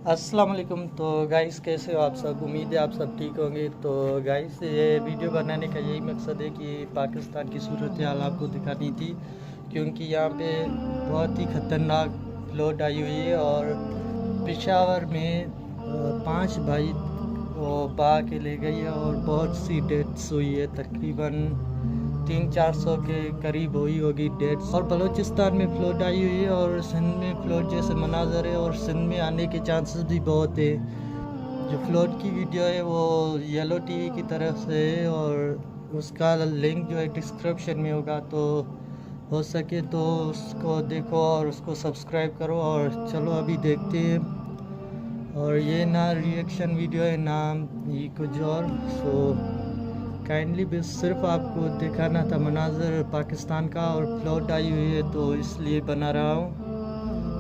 अस्सलाम वालेकुम। तो गाइस कैसे हो आप सब? उम्मीद है आप सब ठीक होंगे। तो गाइस ये वीडियो बनाने का यही मकसद है कि पाकिस्तान की सूरत हाल आपको दिखानी थी, क्योंकि यहाँ पे बहुत ही ख़तरनाक फ्लड आई हुई है और पेशावर में 5 भाई वो बहा के ले गई है और बहुत सी डेथ्स हुई है। तकरीबन 300-400 के करीब हुई होगी डेथ्स। और बलूचिस्तान में फ्लड आई हुई है और सिंध में फ्लड जैसे मनाजर है और सिंध में आने के चांसेस भी बहुत है। जो फ्लड की वीडियो है वो येलो टीवी की तरफ से है और उसका लिंक जो है डिस्क्रिप्शन में होगा, तो हो सके तो उसको देखो और उसको सब्सक्राइब करो। और चलो अभी देखते हैं। और ये ना रिएक्शन वीडियो है ना ये कुछ और। सो काइंडली बस सिर्फ आपको दिखाना था मनाजर पाकिस्तान का, और फ्लड आई हुई है तो इसलिए बना रहा हूँ।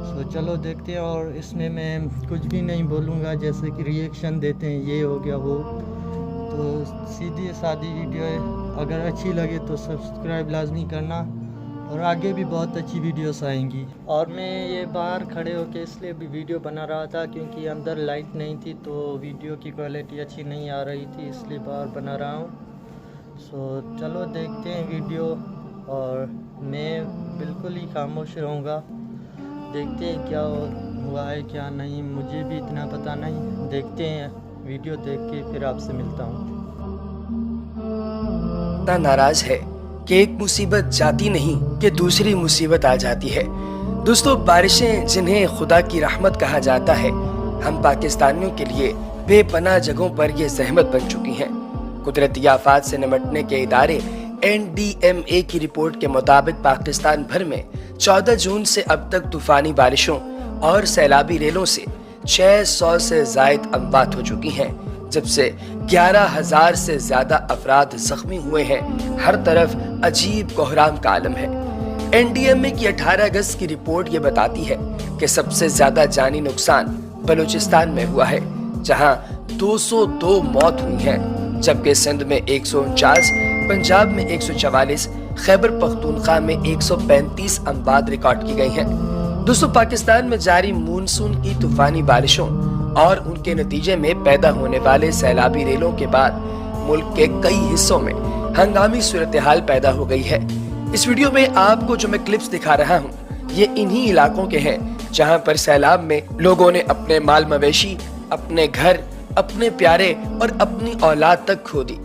सो चलो देखते हैं। और इसमें मैं कुछ भी नहीं बोलूँगा, जैसे कि रिएक्शन देते हैं ये हो गया वो। तो सीधी सादी वीडियो है। अगर अच्छी लगे तो सब्सक्राइब लाजमी करना, और आगे भी बहुत अच्छी वीडियोस आएंगी। और मैं ये बाहर खड़े होकर इसलिए भी वीडियो बना रहा था क्योंकि अंदर लाइट नहीं थी, तो वीडियो की क्वालिटी अच्छी नहीं आ रही थी, इसलिए बाहर बना रहा हूँ। सो चलो देखते हैं वीडियो। और मैं बिल्कुल ही खामोश रहूँगा, देखते हैं क्या हुआ है क्या नहीं, मुझे भी इतना पता नहीं। देखते हैं, वीडियो देख के फिर आपसे मिलता हूँ। इतना नाराज है कि एक मुसीबत जाती नहीं कि दूसरी मुसीबत आ जाती है। दोस्तों, बारिशें जिन्हें खुदा की रहमत कहा जाता है, हम पाकिस्तानियों के लिए बेपनाह जगहों पर ये ज़हमत बन चुकी हैं। कुदरती आफात से निपटने के इदारे NDMA की रिपोर्ट के मुताबिक पाकिस्तान भर में 14 जून से अब तक तूफानी बारिशों और सैलाबी रेलों से 600 से ज़ायद अमवात हो चुकी हैं, जब से 11,000 से ज्यादा अफराद जख्मी हुए हैं। हर तरफ अजीब कोहराम का आलम है। NDMA की 18 अगस्त की रिपोर्ट ये बताती है कि सबसे ज्यादा जानी नुकसान बलूचिस्तान में हुआ है, जहां 202 मौत हुई हैं, जबकि सिंध में 149, पंजाब में 144, खैबर पख्तूनख्वा में 135 अमवात रिकॉर्ड की गई हैं। दोस्तों, पाकिस्तान में जारी मानसून की तूफानी बारिशों और उनके नतीजे में पैदा होने वाले सैलाबी रेलों के बाद मुल्क के कई हिस्सों में हंगामी सूरत हाल पैदा हो गई है। इस वीडियो में आपको जो मैं क्लिप्स दिखा रहा हूँ, ये इन्हीं इलाकों के हैं जहाँ पर सैलाब में लोगों ने अपने माल मवेशी, अपने घर, अपने प्यारे और अपनी औलाद तक खो दी।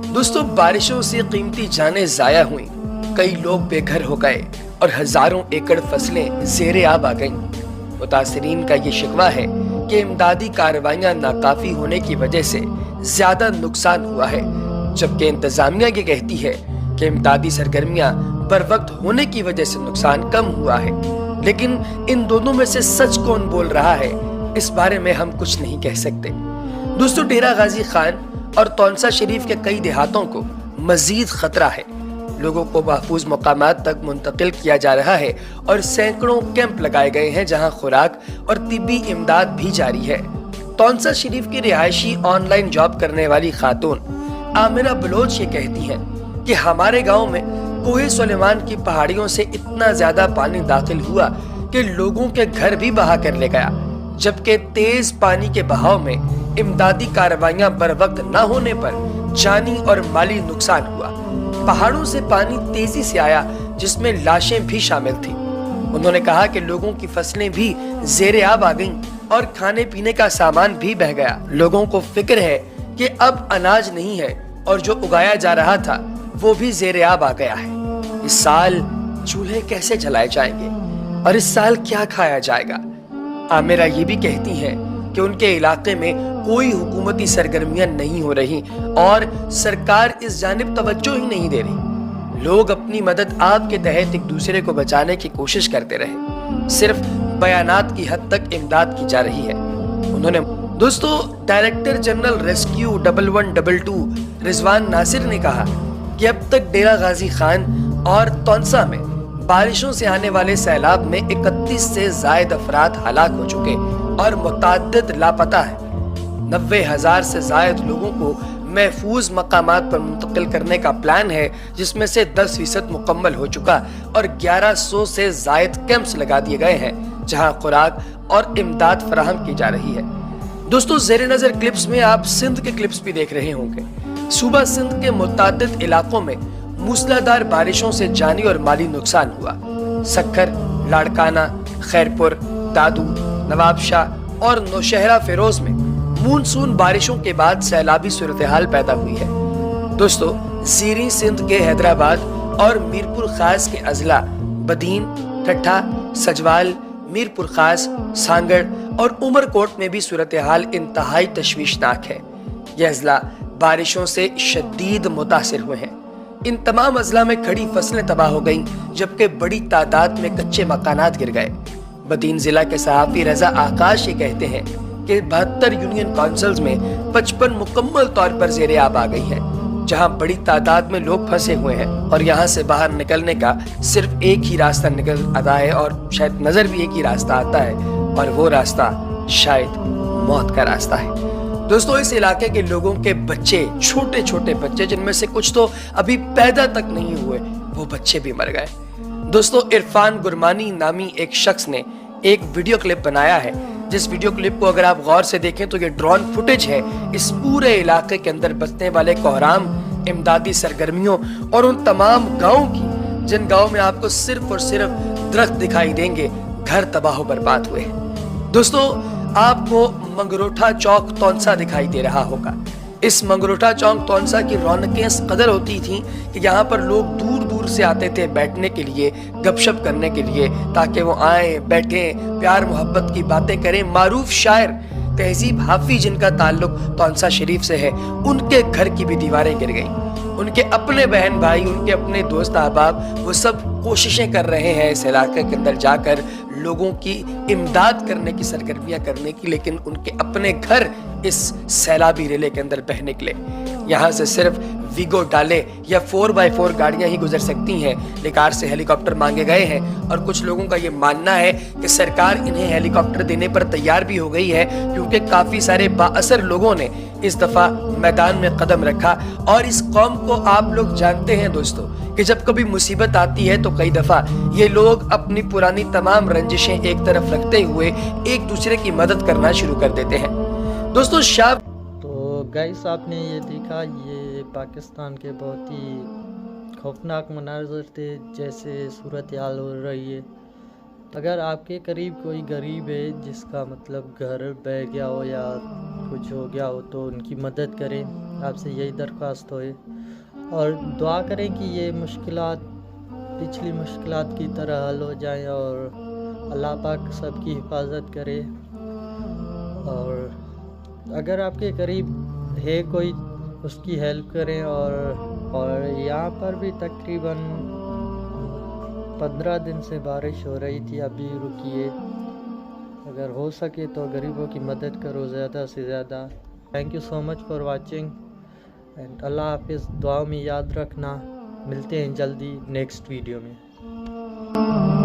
दोस्तों, बारिशों से कीमती जानें जाया हुई, कई लोग बेघर हो गए और हजारों एकड़ फसलें ज़ेरे आब आ गईं। मुतासिरीन का ये शिकवा है कि इमदादी कार्रवाइयां नाकाफी होने की वजह से ज्यादा नुकसान हुआ है, जबकि इंतजामिया ये कहती है कि इमदादी सरगर्मियां बर वक्त होने की वजह से नुकसान कम हुआ है। लेकिन इन दोनों में से सच कौन बोल रहा है, इस बारे में हम कुछ नहीं कह सकते। दोस्तों, डेरा गाजी खान और तौनसा शरीफ के कई देहातों को मजीद खतरा है। लोगों को महफूज मकामात तक मुंतकिल किया जा रहा है और सैकड़ों कैंप लगाए गए हैं, जहां खुराक और तिब्बी इमदाद भी जारी है। तौनसा शरीफ की रिहायशी ऑनलाइन जॉब करने वाली खातून आमिरा बलोच ये कहती हैं कि हमारे गांव में कोहे सुलेमान की पहाड़ियों से इतना ज्यादा पानी दाखिल हुआ कि लोगों के घर भी बहा कर ले गया, जबकि तेज पानी के बहाव में इमदादी कार्रवाइयां बर वक्त न होने पर जानी और माली नुकसान हुआ। पहाड़ों से पानी तेजी से आया, जिसमें लाशें भी शामिल थीं। उन्होंने कहा कि लोगों की फसलें भी ज़ेरे आब आ गईं और खाने पीने का सामान भी बह गया। लोगों को फिक्र है कि अब अनाज नहीं है और जो उगाया जा रहा था वो भी ज़ेरे आब आ गया है। इस साल चूल्हे कैसे जलाए जाएंगे और इस साल क्या खाया जाएगा? आमिरा ये भी कहती हैं कि उनके इलाके में कोई हुकूमती सरगर्मियां नहीं हो रही और सरकार इस जानिब तवज्जो ही नहीं दे रही। लोग अपनी मदद आप के तहत एक दूसरे को बचाने की कोशिश करते रहे, सिर्फ बयानात की हद तक इमदाद की जा रही है। उन्होंने दोस्तों, director general rescue 1122 Rizwan Nasir ने कहा कि अब तक डेरा गाजी खान और तौनसा में बारिशों से आने वाले सैलाब में 31 से ज्यादा अफराद हलाक हो चुके और मुतअद्दिद लापता है। 90,000 से ज्यादा लोगों को महफूज मकामात पर मुंतकिल करने का प्लान है, जिसमें से 10% मुकम्मल हो चुका और 1100 से ज्यादा कैंप्स लगा दिए गए हैं, جہاں خوراک اور امداد فراہم کی جا رہی ہے۔ دوستو زیر نظر کلپس میں آپ سندھ کے کلپس بھی دیکھ رہے ہوں گے۔ صوبہ سندھ کے متعدد علاقوں میں موسلادھار بارشوں سے جانی اور مالی نقصان ہوا۔ سکھر، لاڑکانہ، خیرپور، دادو، نواب شاہ اور نوشہرہ فیروز میں مونسون بارشوں کے بعد سیلابی صورتحال پیدا ہوئی ہے۔ دوستو زیریں سندھ کے حیدرآباد اور میرپور خاص کے اضلاع بدین، ٹھٹھا، سجوال، میرپور خاص، سانگڑ اور عمر کوٹ میں بھی صورتحال انتہائی تشویشناک ہے۔ یہ اضلاع بارشوں سے شدید متاثر ہوئے ہیں۔ ان تمام اضلاع میں کھڑی فصلیں تباہ ہو گئیں جبکہ بڑی تعداد میں کچے مکانات گر گئے۔ بدین ضلع کے صحافی رضا آکاش یہ کہتے ہیں کہ 72 یونین کونسلز میں 55 مکمل طور پر زیر آب آ گئی ہیں، جہاں بڑی تعداد میں لوگ پھنسے ہوئے ہیں اور یہاں سے باہر نکلنے کا صرف ایک ہی راستہ نکل آتا ہے اور شاید نظر بھی ایک ہی راستہ آتا ہے اور وہ راستہ شاید موت کا راستہ ہے۔ دوستو اس علاقے کے لوگوں کے بچے، چھوٹے چھوٹے بچے جن میں سے کچھ تو ابھی پیدا تک نہیں ہوئے، وہ بچے بھی مر گئے۔ دوستو عرفان گرمانی نامی ایک شخص نے ایک ویڈیو کلپ بنایا ہے، جس ویڈیو کلپ کو اگر آپ غور سے دیکھیں تو یہ ڈرون فوٹیج ہے اس پورے علاقے کے اندر بسنے والے کوہرام، امدادی سرگرمیوں اور ان تمام گاؤں کی جن گاؤں میں آپ کو صرف اور صرف درخت دکھائی دیں گے، گھر تباہ و برباد ہوئے۔ دوستو آپ کو منگروٹھا چوک تونسا دکھائی دے رہا ہوگا۔ اس منگروٹھا چوک تونسا کی رونقیں اس قدر ہوتی تھیں کہ یہاں پر لوگ دور دور سے آتے تھے بیٹھنے کے لیے، گپ شپ کرنے کے لیے، تاکہ وہ آئیں، بیٹھیں، پیار محبت کی باتیں کریں۔ معروف شاعر تہذیب حافظ جن کا تعلق تونسا شریف سے ہے، ان کے گھر کی بھی دیواریں گر گئیں۔ ان کے اپنے بہن بھائی، ان کے اپنے دوست احباب، وہ سب کوششیں کر رہے ہیں اس علاقے کے اندر جا کر لوگوں کی امداد کرنے کی، سرگرمیاں کرنے کی، لیکن ان کے اپنے گھر اس سیلابی ریلے کے اندر بہہ نکلے۔ یہاں سے صرف ویگو ڈالے یا 4x4 گاڑیاں ہی گزر سکتی ہیں۔ لیکار سے ہیلی کاپٹر مانگے گئے ہیں اور کچھ لوگوں کا یہ ماننا ہے کہ سرکار انہیں ہیلی کاپٹر دینے پر تیار بھی ہو گئی ہے، کیونکہ کافی سارے بااثر لوگوں نے اس دفعہ میدان میں قدم رکھا۔ اور اس قوم کو آپ لوگ جانتے ہیں دوستو کہ جب کبھی مصیبت آتی ہے تو کئی دفعہ یہ لوگ اپنی پرانی تمام رنجشیں ایک طرف رکھتے ہوئے ایک دوسرے کی مدد کرنا شروع کر دیتے ہیں۔ دوستو تو گائس آپ نے یہ دیکھا، یہ پاکستان کے بہت ہی خوفناک مناظر تھے جیسے صورتحال ہو رہی ہے۔ اگر آپ کے قریب کوئی غریب ہے جس کا مطلب گھر بہہ گیا ہو یا کچھ ہو گیا ہو تو ان کی مدد کریں، آپ سے یہی درخواست ہوئے، اور دعا کریں کہ یہ مشکلات پچھلی مشکلات کی طرح حل ہو جائیں اور اللہ پاک سب کی حفاظت کرے۔ اور اگر آپ کے قریب ہے کوئی، اس کی ہیلپ کریں۔ اور یہاں پر بھی تقریباً 15 دن سے بارش ہو رہی تھی، ابھی رکی ہے۔ اگر ہو سکے تو غریبوں کی مدد کرو زیادہ سے زیادہ۔ Thank you so much for watching and اللہ حافظ۔ دعاؤں میں یاد رکھنا، ملتے ہیں جلدی نیکسٹ ویڈیو میں۔